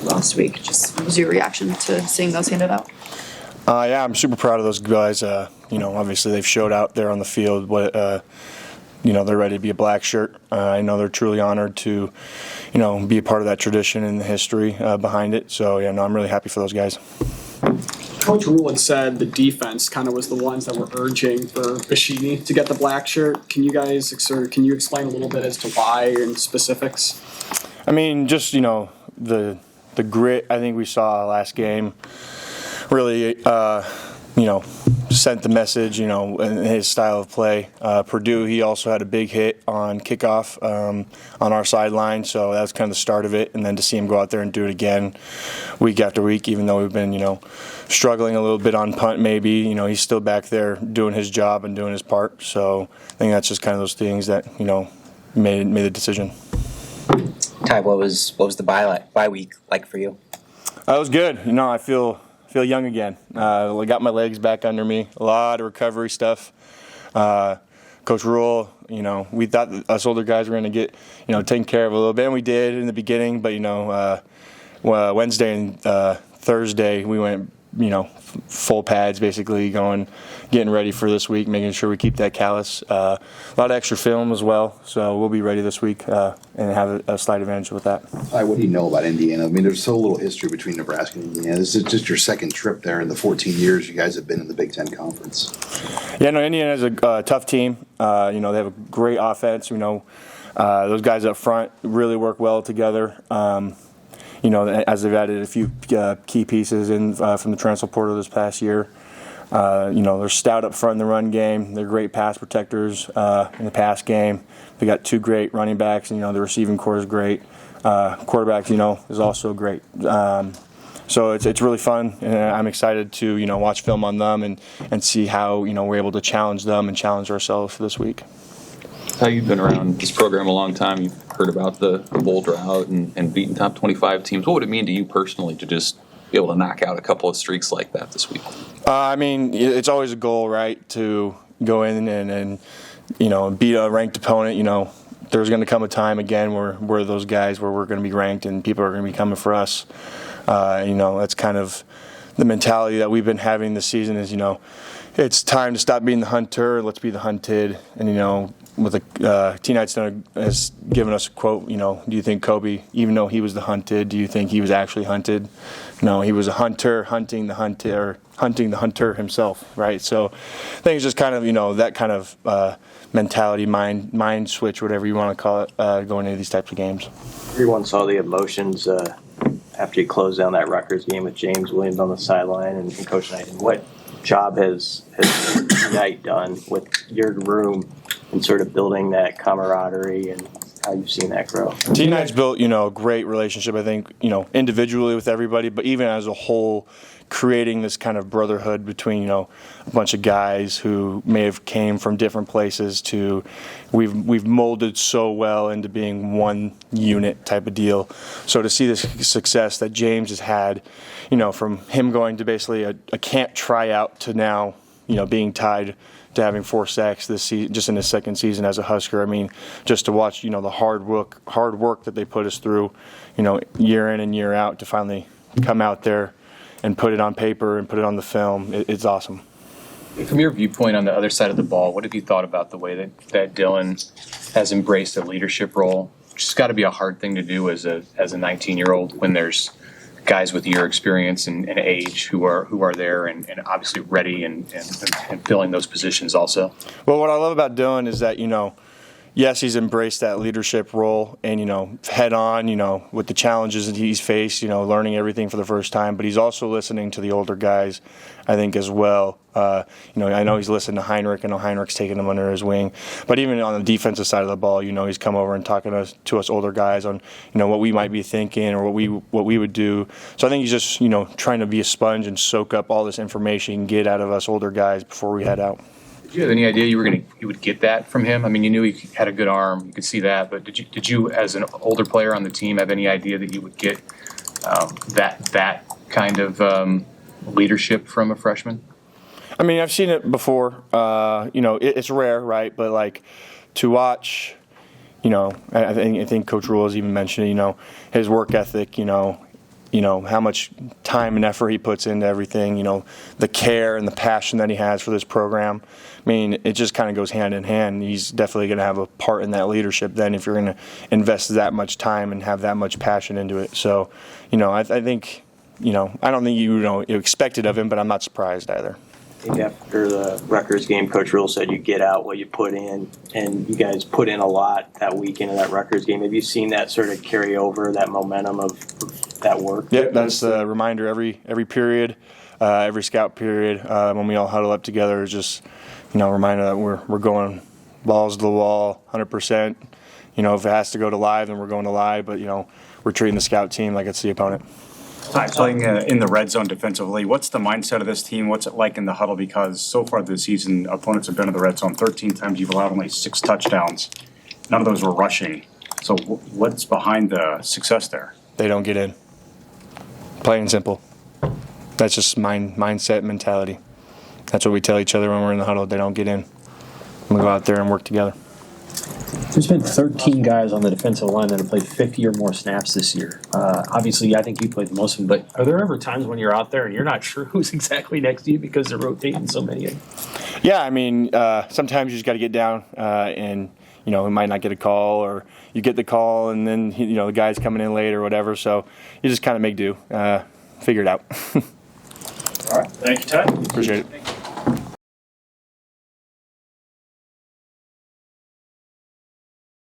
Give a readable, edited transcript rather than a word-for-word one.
last week. Just what was your reaction to seeing those handed out? Yeah, I'm super proud of those guys. Obviously they've showed out there on the field what they're ready to be a black shirt. I know they're truly honored to, be a part of that tradition and the history behind it. So, I'm really happy for those guys. Coach Rule had said the defense kind of was the ones that were urging for Bashidi to get the black shirt. Can you explain a little bit as to why and specifics? I mean, just, the grit I think we saw last game really, sent the message, in his style of play. Purdue, he also had a big hit on kickoff on our sideline, so that was kind of the start of it. And then to see him go out there and do it again week after week, even though we've been, struggling a little bit on punt maybe, he's still back there doing his job and doing his part. So I think that's just kind of those things that, made the decision. Ty, what was the bye week like for you? It was good. I feel young again. I got my legs back under me. A lot of recovery stuff. Coach Rule, we thought that us older guys were going to get, taken care of a little bit, and we did in the beginning. But Wednesday and Thursday we went, full pads, basically getting ready for this week, making sure we keep that callus. A lot of extra film as well, so we'll be ready this week and have a slight advantage with that. What do you know about Indiana? I mean, there's so little history between Nebraska and Indiana. This is just your second trip there in the 14 years you guys have been in the Big Ten Conference. Yeah, no, Indiana's a tough team. They have a great offense. Those guys up front really work well together. As they've added a few key pieces in from the transfer portal this past year. They're stout up front in the run game. They're great pass protectors in the pass game. They got two great running backs, and the receiving core is great. Quarterbacks, is also great. So it's really fun, and I'm excited to watch film on them and see how we're able to challenge them and challenge ourselves for this week. How you've been around this program a long time. You've heard about the World-Herald and beating top 25 teams. What would it mean to you personally to just be able to knock out a couple of streaks like that this week? It's always a goal, right, to go in and beat a ranked opponent. There's going to come a time again where we're those guys where we're going to be ranked and people are going to be coming for us. That's kind of the mentality that we've been having this season is, it's time to stop being the hunter. Let's be the hunted. And, with T. Knight's has given us a quote, do you think Kobe, even though he was the hunted, do you think he was actually hunted? No, he was a hunter, hunting the hunter himself, right? So I think it's just kind of, that kind of mentality, mind switch, whatever you want to call it, going into these types of games. Everyone saw the emotions after you closed down that Rutgers game with James Williams on the sideline and Coach Knight. And what job has Knight done with your room and sort of building that camaraderie and how you've seen that grow? T. Knight's built, a great relationship, I think, individually with everybody, but even as a whole, creating this kind of brotherhood between, a bunch of guys who may have came from different places to we've molded so well into being one unit type of deal. So to see this success that James has had, from him going to basically a camp tryout to now, being tied to having 4 sacks this season, just in his second season as a Husker. Just to watch, the hard work that they put us through, year in and year out to finally come out there and put it on paper and put it on the film. It's awesome. From your viewpoint on the other side of the ball, what have you thought about the way that Dylan has embraced a leadership role? It's got to be a hard thing to do as a 19-year-old when there's guys with your experience and age who are there and obviously ready and filling those positions also. Well, what I love about Dylan is that, yes, he's embraced that leadership role and, head on, with the challenges that he's faced, learning everything for the first time, but he's also listening to the older guys, I think, as well. I know he's listened to Heinrich. I know Heinrich's taken him under his wing. But even on the defensive side of the ball, he's come over and talking to us older guys on, what we might be thinking or what we would do. So I think he's just, trying to be a sponge and soak up all this information and get out of us older guys before we head out. Did you have any idea you would get that from him? You knew he had a good arm, you could see that, but did you as an older player on the team have any idea that you would get that kind of leadership from a freshman? I've seen it before. It's rare, right? But to watch, I think Coach Rule has even mentioned, his work ethic. how much time and effort he puts into everything, the care and the passion that he has for this program. I mean, it just kind of goes hand in hand. He's definitely going to have a part in that leadership then if you're going to invest that much time and have that much passion into it. So, I think, I don't think you expect it of him, but I'm not surprised either. I think after the Rutgers game, Coach Rule said you get out what you put in, and you guys put in a lot that weekend of that Rutgers game. Have you seen that sort of carry over, that momentum of that work? Yep, that's a reminder every period, every scout period, when we all huddle up together, is just, a reminder that we're going balls to the wall, 100%. If it has to go to live, then we're going to live, but, we're treating the scout team like it's the opponent. Hi, playing in the red zone defensively, what's the mindset of this team? What's it like in the huddle? Because so far this season, opponents have been in the red zone 13 times. You've allowed only 6 touchdowns. None of those were rushing. So what's behind the success there? They don't get in. Plain and simple. That's just mindset, mentality. That's what we tell each other when we're in the huddle. They don't get in. We go out there and work together. There's been 13 guys on the defensive line that have played 50 or more snaps this year. Obviously, I think you played the most of them, but are there ever times when you're out there and you're not sure who's exactly next to you because they're rotating so many of them? Yeah, I mean, sometimes you just got to get down and, we might not get a call, or you get the call and then, the guy's coming in late or whatever. So you just kind of make do, figure it out. All right. Thank you, Ted. Appreciate it.